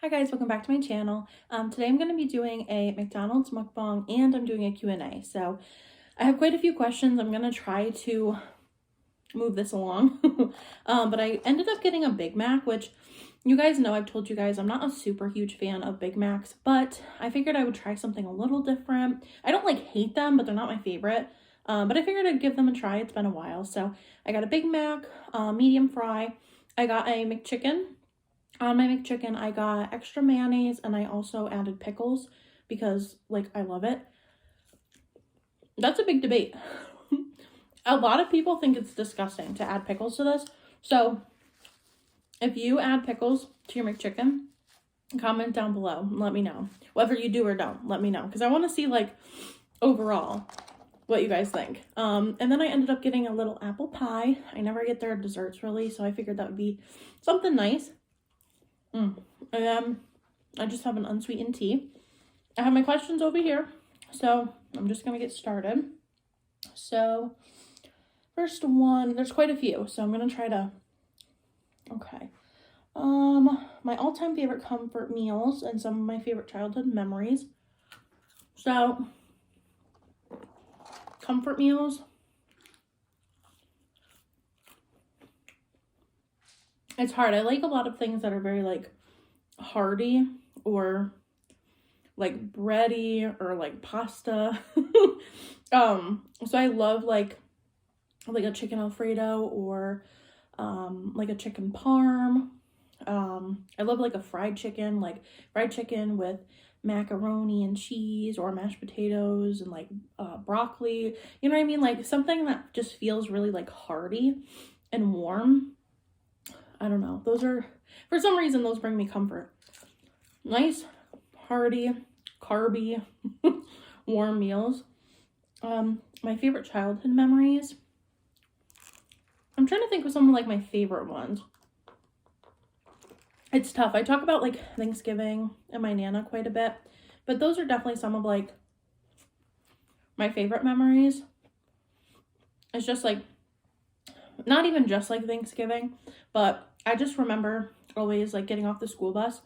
Hi guys, welcome back to my channel. Today I'm going to be doing a McDonald's mukbang and I'm doing a Q&A. So I have quite a few questions. I'm going to try to move this along. But I ended up getting a Big Mac, which you guys know I've told you guys I'm not a super huge fan of Big Macs, but I figured I would try something a little different. I don't hate them, but they're not my favorite. But I figured I'd give them a try. It's been a while. So I got a Big Mac, medium fry. I got a McChicken. On my McChicken, I got extra mayonnaise and I also added pickles because, I love it. That's a big debate. A lot of people think it's disgusting to add pickles to this. So, if you add pickles to your McChicken, comment down below and let me know. Whether you do or don't, let me know. Because I want to see, overall, what you guys think. And then I ended up getting a little apple pie. I never get their desserts, really, so I figured that would be something nice. And I just have an unsweetened tea. I have my questions over here, so I'm just gonna get started. So first one, there's quite a few, so I'm gonna try to, okay. My all-time favorite comfort meals and some of my favorite childhood memories. So comfort meals. It's hard. I like a lot of things that are very hearty or bready or pasta. So I love like a chicken Alfredo or a chicken parm. I love a fried chicken with macaroni and cheese or mashed potatoes and broccoli. You know what I mean? Something that just feels really hearty and warm. I don't know. Those are, for some reason, those bring me comfort. Nice, hearty, carby, warm meals. My favorite childhood memories. I'm trying to think of some of my favorite ones. It's tough. I talk about Thanksgiving and my Nana quite a bit, but those are definitely some of my favorite memories. It's just not even just Thanksgiving, but I just remember always getting off the school bus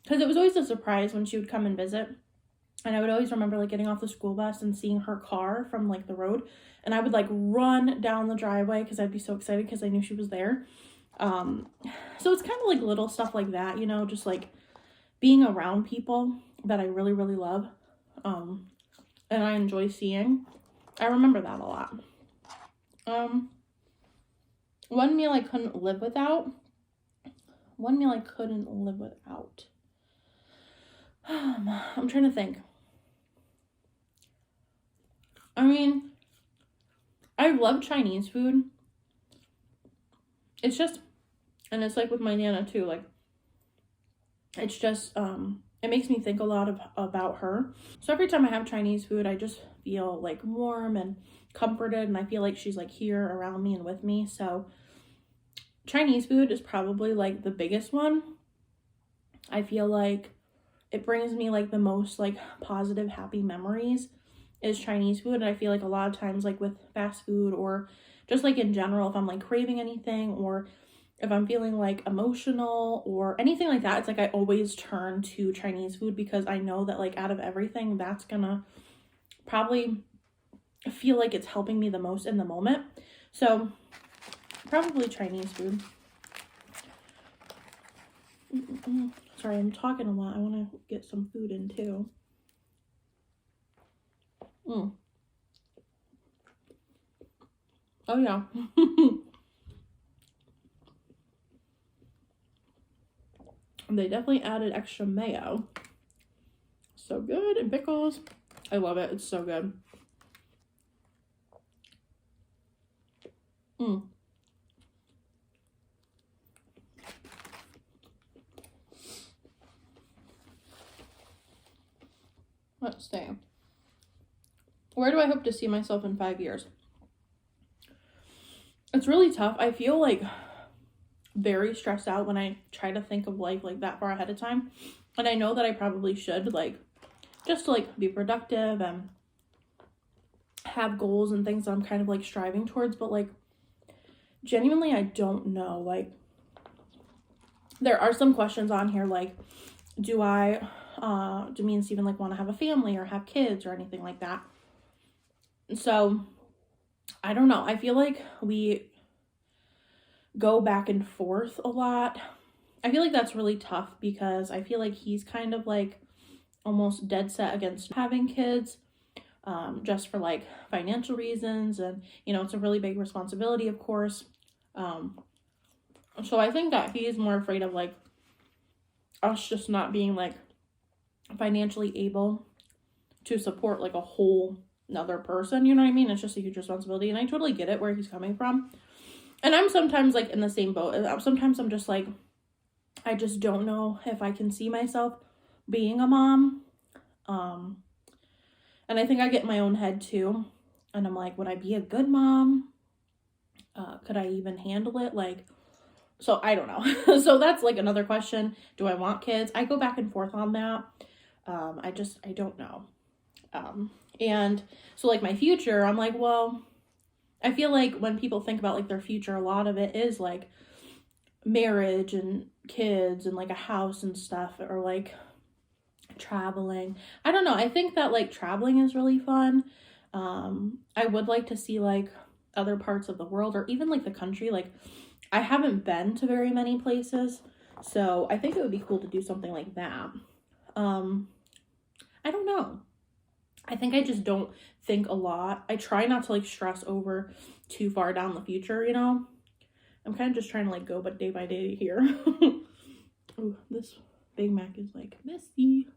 because it was always a surprise when she would come and visit. And I would always remember getting off the school bus and seeing her car from the road, and I would run down the driveway because I'd be so excited because I knew she was there. So it's kind of little stuff like that, you know, just being around people that I really, really love, and I enjoy seeing. I remember that a lot. One meal I couldn't live without. I'm trying to think. I mean, I love Chinese food. It's just, and it's with my Nana too, it's just, it makes me think a lot about her. So every time I have Chinese food, I just feel warm and comforted, and I feel she's here around me and with me. So Chinese food is probably the biggest one. I feel it brings me the most positive, happy memories is Chinese food. And I feel a lot of times with fast food or just in general, if I'm craving anything or if I'm feeling emotional or anything like that, it's I always turn to Chinese food because I know that out of everything, that's gonna probably feel it's helping me the most in the moment. So probably Chinese food. Sorry, I'm talking a lot. I want to get some food in too. Oh yeah. They definitely added extra mayo. So good. And pickles. I love it. It's so good. Let's see. Where do I hope to see myself in 5 years? It's really tough. I feel very stressed out when I try to think of life that far ahead of time. And I know that I probably should just to be productive and have goals and things that I'm kind of striving towards. But genuinely, I don't know. There are some questions on here do me and Steven like want to have a family or have kids or anything like that. So I don't know. I feel like we go back and forth a lot. I feel like that's really tough because I feel like he's kind of like almost dead set against having kids, just for like financial reasons, and it's a really big responsibility, of course. So I think that he is more afraid of like us just not being like financially able to support like a whole another person, you know what I mean? It's just a huge responsibility, and I totally get it where he's coming from. And I'm sometimes like in the same boat. Sometimes I'm just like, I just don't know if I can see myself being a mom. And I think I get in my own head too. And I'm like, would I be a good mom? Could I even handle it? Like, so I don't know. So that's like another question. Do I want kids? I go back and forth on that. I don't know. And so like my future, I'm like, well, I feel like when people think about like their future, a lot of it is like marriage and kids and like a house and stuff, or like traveling. I don't know. I think that like traveling is really fun. I would like to see like other parts of the world, or even like the country. Like I haven't been to very many places, so I think it would be cool to do something like that. I don't know. I think I just don't think a lot. I try not to like stress over too far down the future, I'm kind of just trying to like go but day by day here. Ooh, this Big Mac is like messy.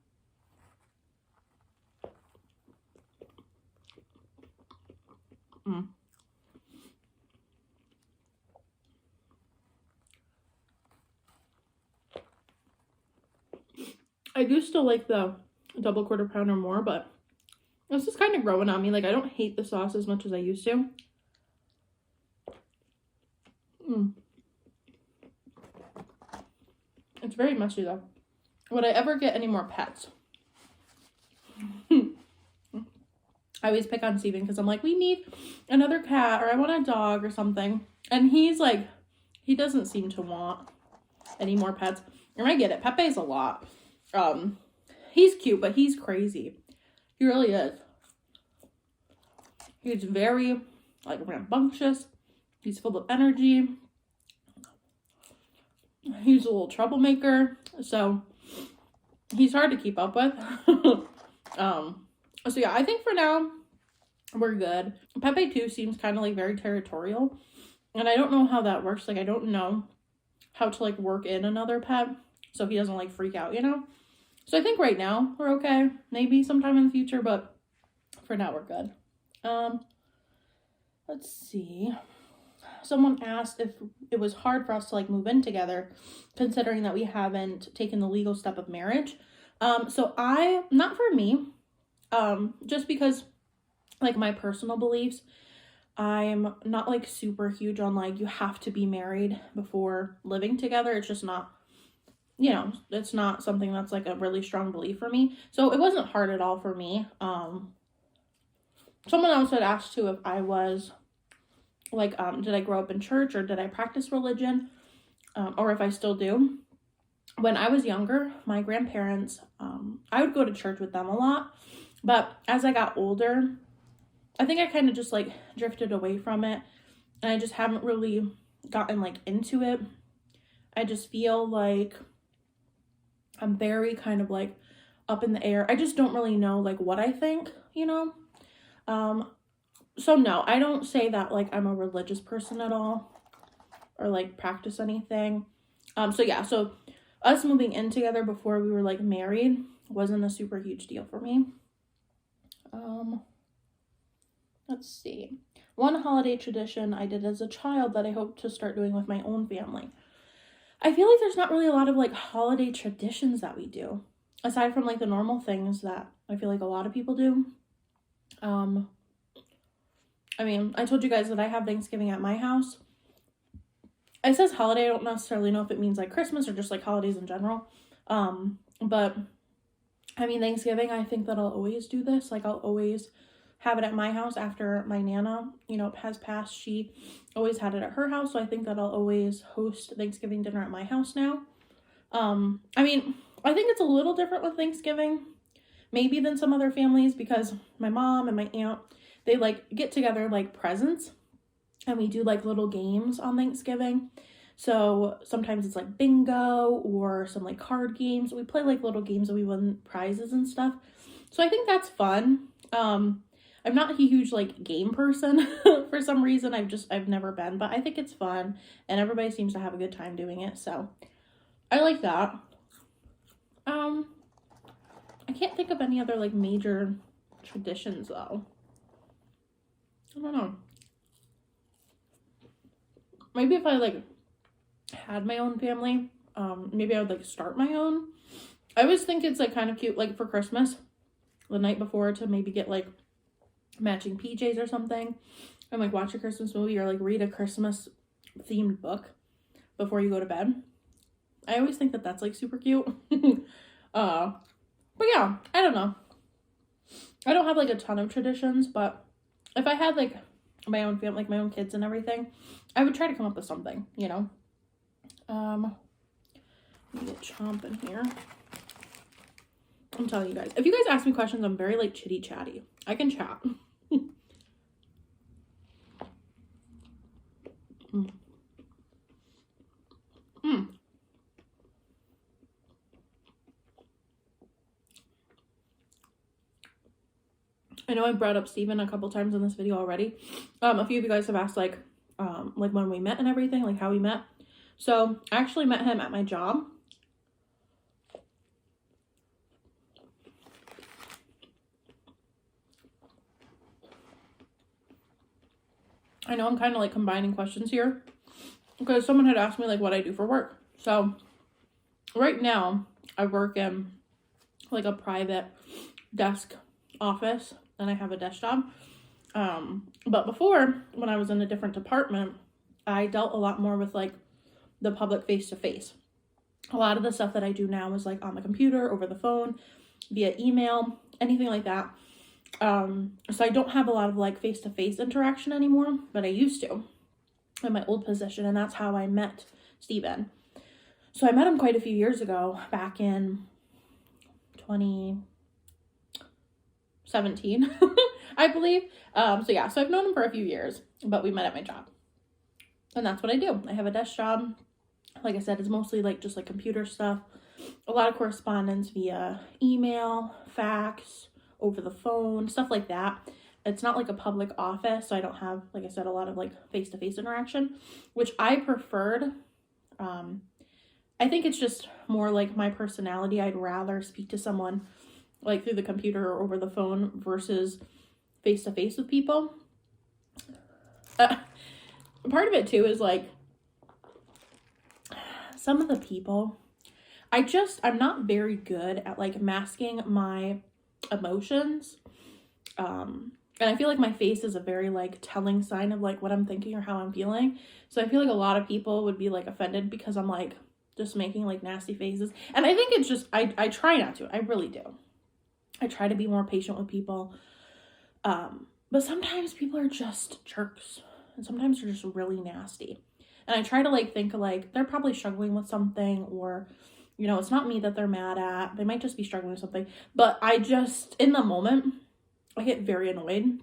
I do still like the double quarter pounder more, but this is kind of growing on me. Like, I don't hate the sauce as much as I used to. It's very messy though. Would I ever get any more pets? I always pick on Steven because I'm like, we need another cat, or I want a dog or something. And he's like, he doesn't seem to want any more pets. And I get it. Pepe's a lot. He's cute, but he's crazy. He really is. He's very like rambunctious. He's full of energy. He's a little troublemaker. So he's hard to keep up with. So yeah, I think for now we're good. Pepe too seems kind of like very territorial, and I don't know how that works. Like, I don't know how to like work in another pet so he doesn't like freak out, So I think right now we're okay. Maybe sometime in the future, but for now we're good. Let's see. Someone asked if it was hard for us to like move in together, considering that we haven't taken the legal step of marriage. So not for me, just because like my personal beliefs, I'm not like super huge on like you have to be married before living together. It's just not, it's not something that's like a really strong belief for me. So it wasn't hard at all for me. Someone else had asked too if I was like, did I grow up in church, or did I practice religion, or if I still do. When I was younger, my grandparents, I would go to church with them a lot, but as I got older, I think I kind of just like drifted away from it, and I just haven't really gotten like into it. I just feel like I'm very kind of like up in the air. I just don't really know like what I think, So no, I don't say that like I'm a religious person at all, or like practice anything. So yeah, so us moving in together before we were like married wasn't a super huge deal for me. Let's see. One holiday tradition I did as a child that I hope to start doing with my own family. I feel like there's not really a lot of like holiday traditions that we do, aside from like the normal things that I feel like a lot of people do. I mean, I told you guys that I have Thanksgiving at my house. It says holiday. I don't necessarily know if it means like Christmas or just like holidays in general. But I mean, Thanksgiving, I think that I'll always do this. Like, I'll always have it at my house after my Nana, has passed. She always had it at her house. So I think that I'll always host Thanksgiving dinner at my house now. I mean, I think it's a little different with Thanksgiving, maybe than some other families, because my mom and my aunt, they like get together like presents, and we do like little games on Thanksgiving. So sometimes it's like bingo or some like card games. We play like little games and we win prizes and stuff. So I think that's fun. I'm not a huge like game person for some reason. I've never been, but I think it's fun and everybody seems to have a good time doing it. So I like that. I can't think of any other like major traditions though. I don't know. Maybe if I like had my own family, maybe I would like start my own. I always think it's like kind of cute, like for Christmas, the night before, to maybe get like matching PJs or something and like watch a Christmas movie or like read a Christmas themed book before you go to bed. I always think that that's like super cute. But yeah, I don't know. I don't have like a ton of traditions, but if I had like my own family, like my own kids and everything, I would try to come up with something, you know. Let me get chomping here. I'm telling you guys, if you guys ask me questions, I'm very like chitty chatty. I can chat. I know I brought up Steven a couple times in this video already. A few of you guys have asked like when we met and everything, like how we met. So I actually met him at my job. I know I'm kind of like combining questions here because someone had asked me like what I do for work. So right now I work in like a private desk office and I have a desk job. But before, when I was in a different department, I dealt a lot more with like the public face-to-face. A lot of the stuff that I do now is like on the computer, over the phone, via email, anything like that. So I don't have a lot of like face-to-face interaction anymore, but I used to in my old position, and that's how I met Steven. So I met him quite a few years ago, back in 2017, I believe. So yeah, so I've known him for a few years, but we met at my job. And that's what I do. I have a desk job. Like I said, it's mostly like just like computer stuff. A lot of correspondence via email, fax, over the phone, stuff like that. It's not like a public office, so I don't have, like I said, a lot of like face-to-face interaction, which I preferred. I think it's just more like my personality. I'd rather speak to someone like through the computer or over the phone versus face-to-face with people. Part of it too is like some of the people, I'm not very good at like masking my emotions. And I feel like my face is a very like telling sign of like what I'm thinking or how I'm feeling. So I feel like a lot of people would be like offended because I'm like just making like nasty faces. And I think it's just, I try not to. I really do. I try to be more patient with people. But sometimes people are just jerks. And sometimes they're just really nasty. And I try to like think like they're probably struggling with something, or, you know, it's not me that they're mad at. They might just be struggling with something. But I just, in the moment, I get very annoyed.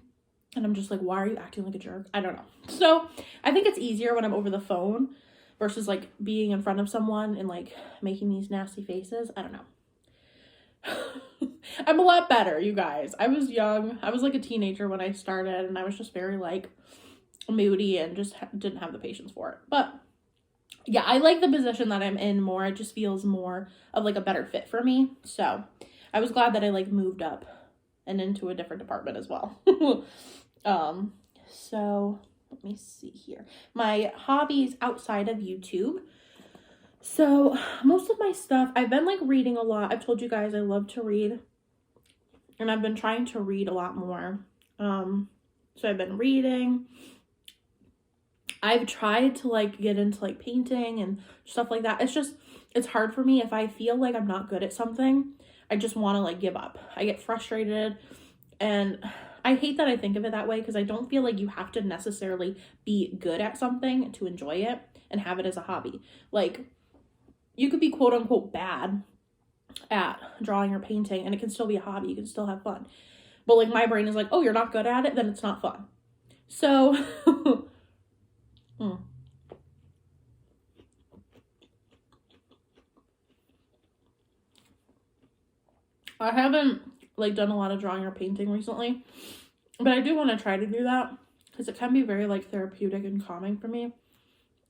And I'm just like, why are you acting like a jerk? I don't know. So I think it's easier when I'm over the phone versus like being in front of someone and like making these nasty faces. I don't know. I'm a lot better, you guys. I was young. I was like a teenager when I started, and I was just very like moody and just didn't have the patience for it. But yeah, I like the position that I'm in more. It just feels more of like a better fit for me. So I was glad that I like moved up and into a different department as well. So let me see here. My hobbies outside of YouTube. So most of my stuff, I've been like reading a lot. I've told you guys I love to read, and I've been trying to read a lot more. So I've been reading. I've tried to like get into like painting and stuff like that. It's hard for me. If I feel like I'm not good at something, I just want to like give up. I get frustrated, and I hate that I think of it that way, because I don't feel like you have to necessarily be good at something to enjoy it and have it as a hobby. Like, you could be quote unquote bad at drawing or painting, and it can still be a hobby. You can still have fun. But like my brain is like, oh, you're not good at it, then it's not fun. So I haven't like done a lot of drawing or painting recently, but I do want to try to do that because it can be very like therapeutic and calming for me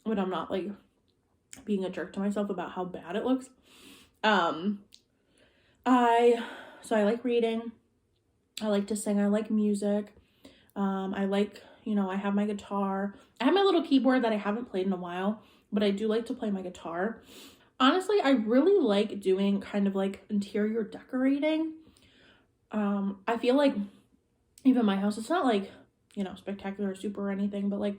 when I'm not like being a jerk to myself about how bad it looks. I like reading. I like to sing. I like music. I like, I have my guitar. I have my little keyboard that I haven't played in a while, but I do like to play my guitar. Honestly, I really like doing kind of like interior decorating. I feel like even my house, it's not like, spectacular or super or anything, but like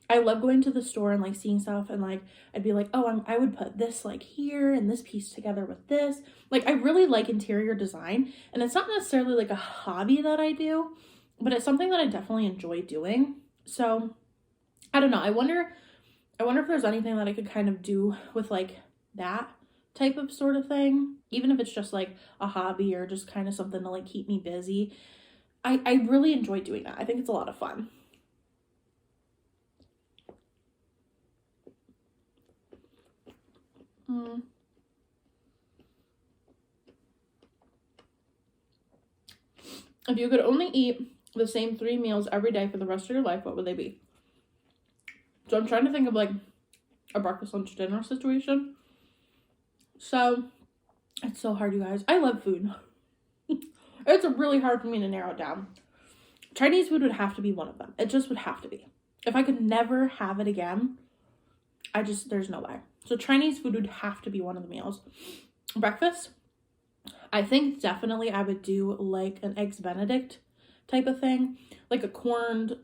I love going to the store and like seeing stuff and like I'd be like, oh, I would put this like here and this piece together with this. Like I really like interior design, and it's not necessarily like a hobby that I do, but it's something that I definitely enjoy doing. So I don't know. I wonder if there's anything that I could kind of do with like that type of sort of thing, even if it's just like a hobby or just kind of something to like keep me busy. I really enjoy doing that. I think it's a lot of fun. If you could only eat the same 3 meals every day for the rest of your life, what would they be? So I'm trying to think of like a breakfast, lunch, dinner situation. So it's so hard, you guys. I love food. It's really hard for me to narrow it down. Chinese food would have to be one of them. It just would have to be. If I could never have it again, there's no way. So Chinese food would have to be one of the meals. Breakfast, I think definitely I would do like an eggs Benedict type of thing. Like a corned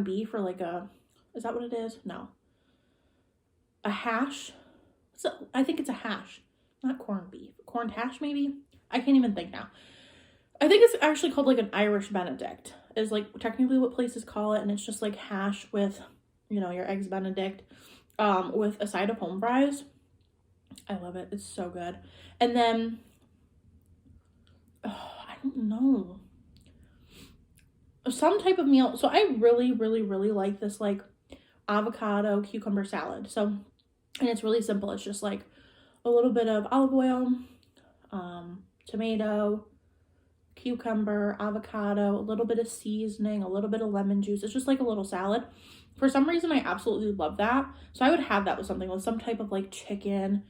beef, or like is that what it is? No. A hash. So I think it's a hash, not corned beef. Corned hash, maybe? I can't even think now. I think it's actually called like an Irish Benedict, is like technically what places call it. And it's just like hash with, your eggs Benedict with a side of home fries. I love it. It's so good. And then, I don't know. Some type of meal. So I really, really, really like this like avocado cucumber salad. So, and it's really simple. It's just like a little bit of olive oil, tomato, cucumber, avocado, a little bit of seasoning, a little bit of lemon juice. It's just like a little salad. For some reason, I absolutely love that. So I would have that with something, with some type of like chicken,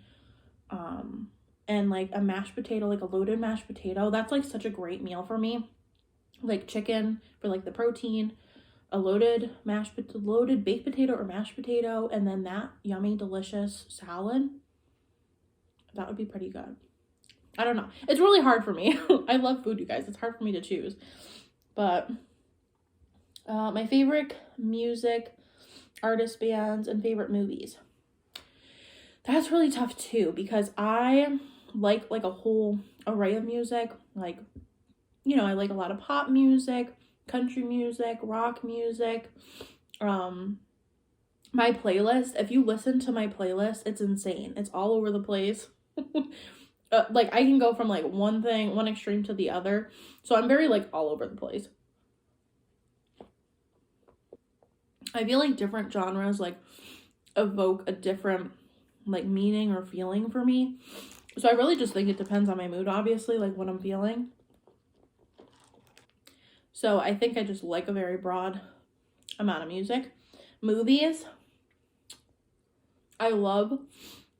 and like a mashed potato, like a loaded mashed potato. That's like such a great meal for me. Like chicken for like the protein, a loaded baked potato or mashed potato, and then that yummy, delicious salad. That would be pretty good. I don't know. It's really hard for me. I love food, you guys. It's hard for me to choose. But my favorite music, artist, bands, and favorite movies. That's really tough too, because I like a whole array of music. Like, I like a lot of pop music, country music, rock music. My playlist, if you listen to my playlist, it's insane. It's all over the place. Like I can go from like one extreme to the other. So I'm very like all over the place. I feel like different genres like evoke a different like meaning or feeling for me. So I really just think it depends on my mood, obviously, like what I'm feeling. So I think I just like a very broad amount of music. Movies, I love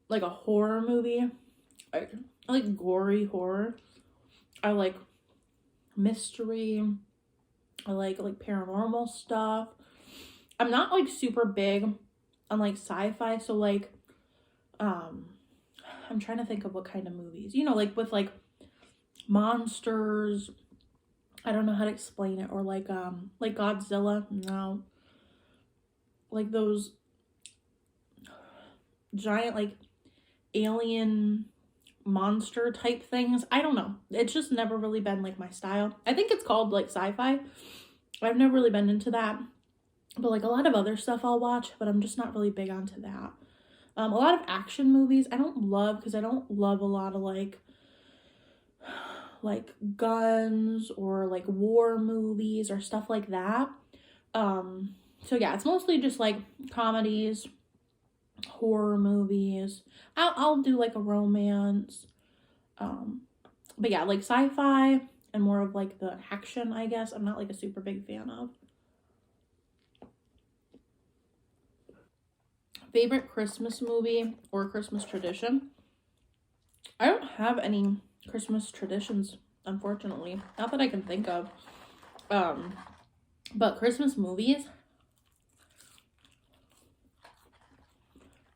like a horror movie. I like gory horror. I like mystery. I like paranormal stuff. I'm not like super big on like sci-fi, so like I'm trying to think of what kind of movies. Like with like monsters. I don't know how to explain it. Or like Godzilla. No. Like those giant like alien monster type things. I don't know. It's just never really been like my style. I think it's called like sci-fi. I've never really been into that. But like a lot of other stuff I'll watch, but I'm just not really big onto that. A lot of action movies I don't love, because I don't love a lot of like like guns or like war movies or stuff like that. So yeah, it's mostly just like comedies, horror movies. I'll do like a romance. But yeah, like sci-fi and more of like the action, I guess. I'm not like a super big fan of. Favorite Christmas movie or Christmas tradition? I don't have any Christmas traditions, unfortunately. Not that I can think of. But Christmas movies,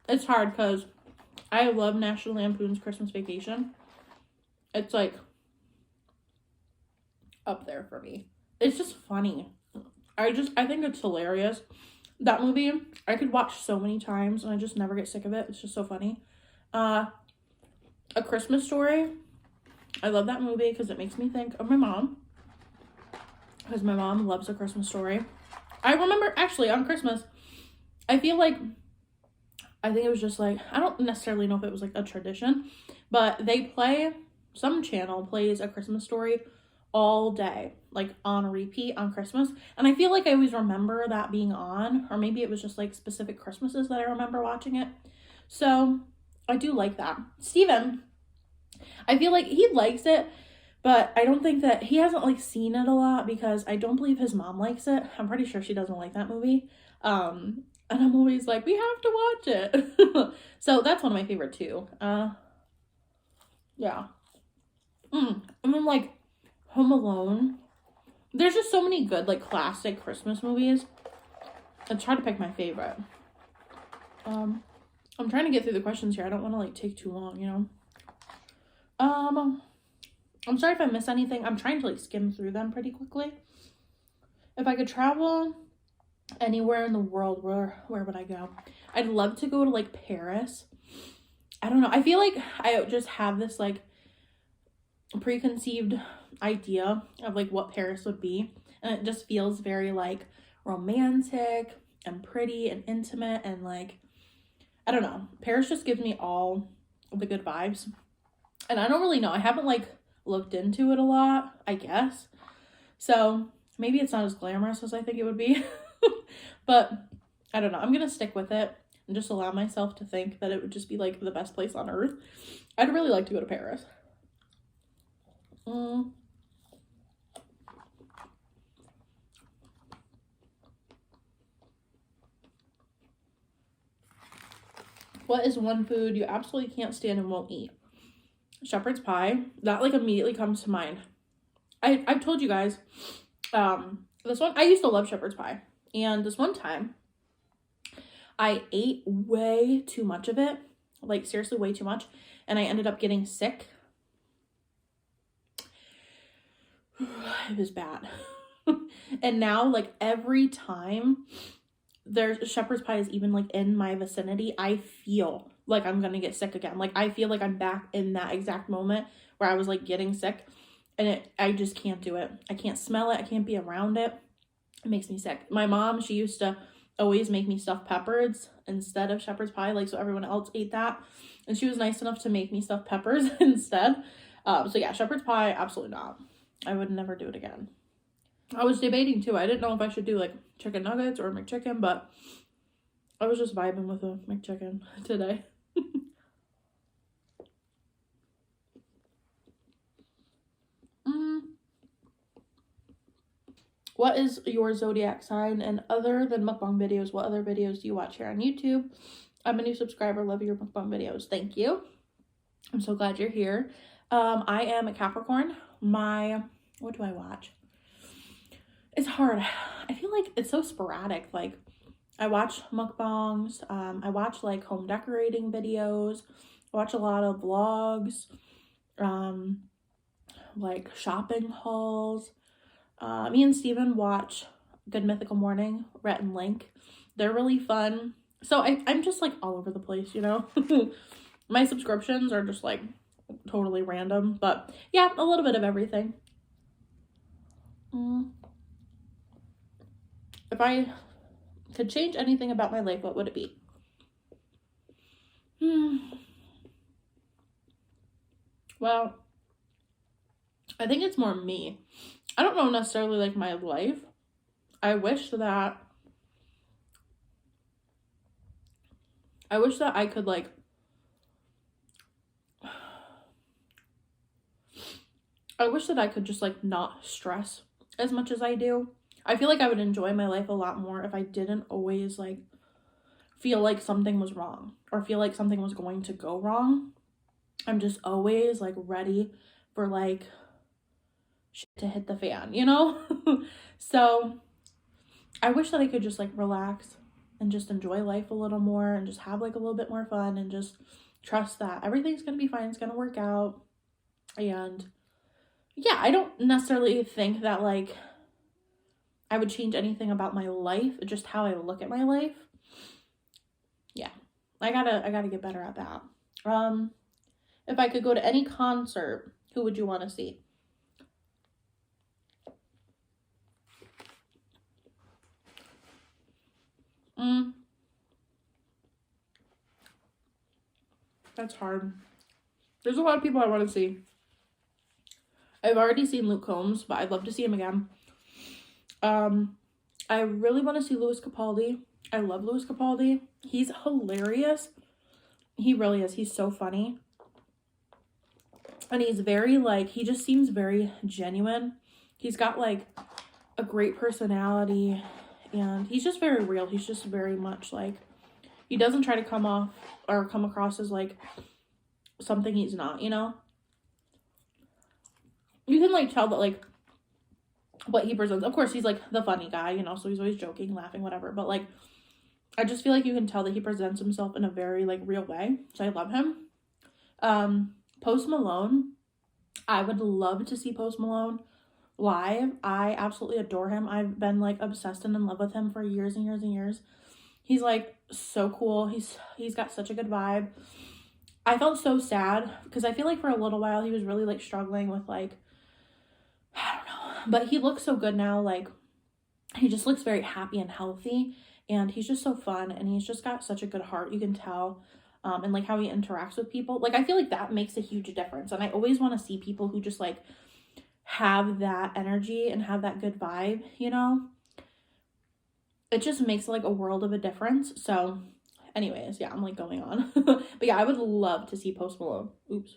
it's hard because I love National Lampoon's Christmas Vacation. It's like up there for me. It's just funny. I think it's hilarious. That movie, I could watch so many times and I just never get sick of it. It's just so funny. A Christmas Story. I love that movie because it makes me think of my mom. Because my mom loves A Christmas Story. I remember, actually, on Christmas, I think it was just like, I don't necessarily know if it was like a tradition, but some channel plays A Christmas Story all day, like on repeat on Christmas. And I feel like I always remember that being on, or maybe it was just like specific Christmases that I remember watching it. So I do like that. Steven, I feel like he likes it, but I don't think that he hasn't like seen it a lot because I don't believe his mom likes it. I'm pretty sure she doesn't like that movie. And I'm always like, we have to watch it. So that's one of my favorite too. Yeah. And then like Home Alone. There's just so many good like classic Christmas movies. It's hard to pick my favorite. I'm trying to get through the questions here. I don't want to like take too long, you know. I'm sorry if I miss anything. I'm trying to like skim through them pretty quickly. If I could travel anywhere in the world, where would I go? I'd love to go to like Paris. I don't know. I feel like I just have this like preconceived idea of like what Paris would be, and it just feels very like romantic and pretty and intimate, and like I don't know, Paris just gives me all the good vibes. And I don't really know, I haven't like looked into it a lot, I guess, so maybe it's not as glamorous as I think it would be. But I don't know, I'm gonna stick with it and just allow myself to think that it would just be like the best place on earth. I'd really like to go to Paris. What is one food you absolutely can't stand and won't eat? Shepherd's pie. That like immediately comes to mind. I've told you guys, this one, I used to love shepherd's pie. And this one time, I ate way too much of it. Like seriously, way too much. And I ended up getting sick. It was bad. And now like every time there's shepherd's pie is even like in my vicinity, I feel like I'm gonna get sick again. Like I feel like I'm back in that exact moment where I was like getting sick, and I just can't do it. I can't smell it. I can't be around it. It makes me sick. My mom, she used to always make me stuffed peppers instead of shepherd's pie, like so everyone else ate that, and she was nice enough to make me stuffed peppers instead. So yeah, shepherd's pie, absolutely not. I would never do it again. I was debating too. I didn't know if I should do like chicken nuggets or McChicken, but I was just vibing with a McChicken today. What is your zodiac sign? And other than mukbang videos, what other videos do you watch here on YouTube? I'm a new subscriber. Love your mukbang videos. Thank you. I'm so glad you're here. I am a Capricorn. What do I watch? It's hard. I feel like it's so sporadic. Like I watch mukbangs. I watch like home decorating videos. I watch a lot of vlogs. Like shopping hauls. Me and Steven watch Good Mythical Morning, Rhett and Link. They're really fun. So I'm just like all over the place, you know. My subscriptions are just like totally random, but yeah, a little bit of everything. If I could change anything about my life, what would it be? Well, I think it's more me. I don't know necessarily like my life. I wish that I could like I wish that I could just like not stress as much as I do. I feel like I would enjoy my life a lot more if I didn't always like feel like something was wrong or feel like something was going to go wrong. I'm just always like ready for like shit to hit the fan, you know? So I wish that I could just like relax and just enjoy life a little more and just have like a little bit more fun and just trust that everything's gonna be fine, it's gonna work out. And yeah, I don't necessarily think that like I would change anything about my life, just how I look at my life. Yeah, I gotta get better at that. If I could go to any concert, who would you want to see? That's hard. There's a lot of people I want to see. I've already seen Luke Combs, but I'd love to see him again. I really want to see Louis Capaldi. I love Louis Capaldi. He's hilarious. He really is. He's so funny. And he's very like, he just seems very genuine. He's got like a great personality and he's just very real. He's just very much like, he doesn't try to come off or come across as like something he's not, you know? You can like tell that like what he presents. Of course, he's like the funny guy, you know, so he's always joking, laughing, whatever. But like, I just feel like you can tell that he presents himself in a very like real way. So I love him. Post Malone. I would love to see Post Malone live. I absolutely adore him. I've been like obsessed and in love with him for years and years and years. He's like so cool. He's got such a good vibe. I felt so sad because I feel like for a little while he was really like struggling with like, I don't know, but he looks so good now. Like he just looks very happy and healthy and he's just so fun and he's just got such a good heart. You can tell. And like how he interacts with people. Like I feel like that makes a huge difference. And I always want to see people who just like have that energy and have that good vibe, you know? It just makes like a world of a difference. So anyways, yeah, I'm like going on. But yeah, I would love to see Post Malone. Oops.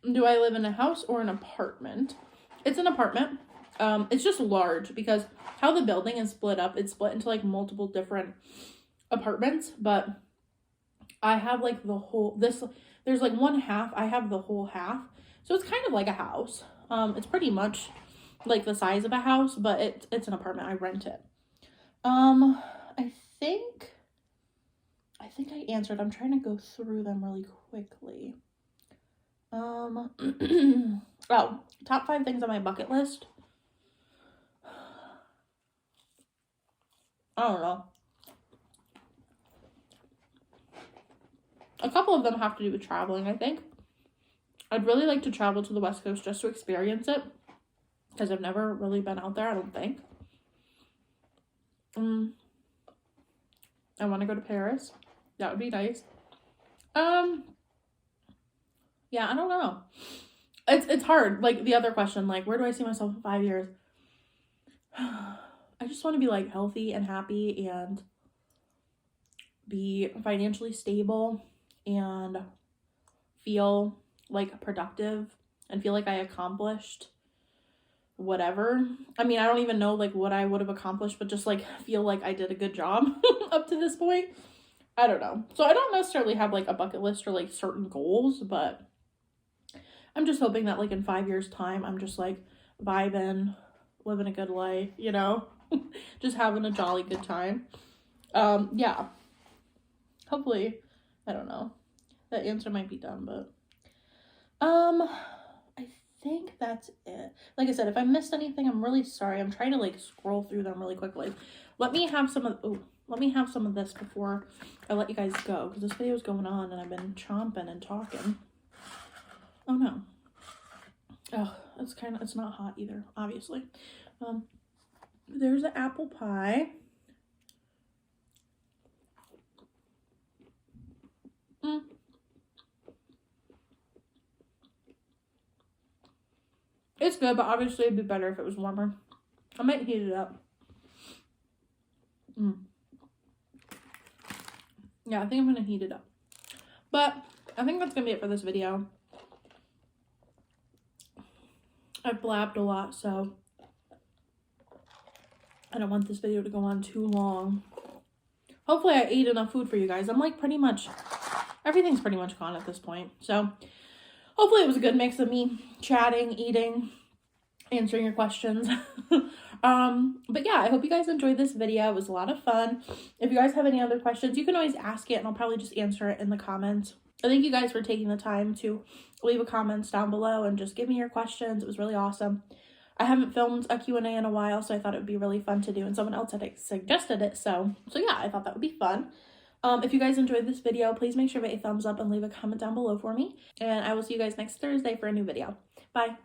Do I live in a house or an apartment? It's an apartment. It's just large because how the building is split up, it's split into like multiple different apartments, but I have like the whole, there's like one half, I have the whole half. So it's kind of like a house. It's pretty much like the size of a house, but it's an apartment. I rent it. I think I answered. I'm trying to go through them really quickly. Oh, top 5 things on my bucket list. I don't know. A couple of them have to do with traveling, I think. I'd really like to travel to the West Coast just to experience it. Because I've never really been out there, I don't think. I want to go to Paris. That would be nice. Yeah, I don't know. It's hard. Like the other question, like where do I see myself in 5 years? I just want to be like healthy and happy and be financially stable and feel like productive and feel like I accomplished whatever. I mean, I don't even know like what I would have accomplished, but just like feel like I did a good job up to this point. I don't know. So I don't necessarily have like a bucket list or like certain goals, but I'm just hoping that like in 5 years time, I'm just like vibing, living a good life, you know, just having a jolly good time. Yeah, hopefully, I don't know. That answer might be dumb, but I think that's it. Like I said, if I missed anything, I'm really sorry. I'm trying to like scroll through them really quickly. Let me have some of this before I let you guys go, because this video is going on and I've been chomping and talking. Oh no. Oh, it's not hot either, obviously. There's an apple pie. It's good, but obviously it'd be better if it was warmer. I might heat it up. Yeah, I think I'm gonna heat it up. But I think that's gonna be it for this video. I've blabbed a lot, so I don't want this video to go on too long. Hopefully I ate enough food for you guys. I'm like pretty much, everything's pretty much gone at this point. So hopefully it was a good mix of me chatting, eating, answering your questions. But yeah, I hope you guys enjoyed this video. It was a lot of fun. If you guys have any other questions, you can always ask it and I'll probably just answer it in the comments. I thank you guys for taking the time to leave a comments down below and just give me your questions. It was really awesome. I haven't filmed a Q&A in a while, so I thought it would be really fun to do, and someone else had suggested it, so yeah, I thought that would be fun. If you guys enjoyed this video, please make sure to hit a thumbs up and leave a comment down below for me, and I will see you guys next Thursday for a new video. Bye!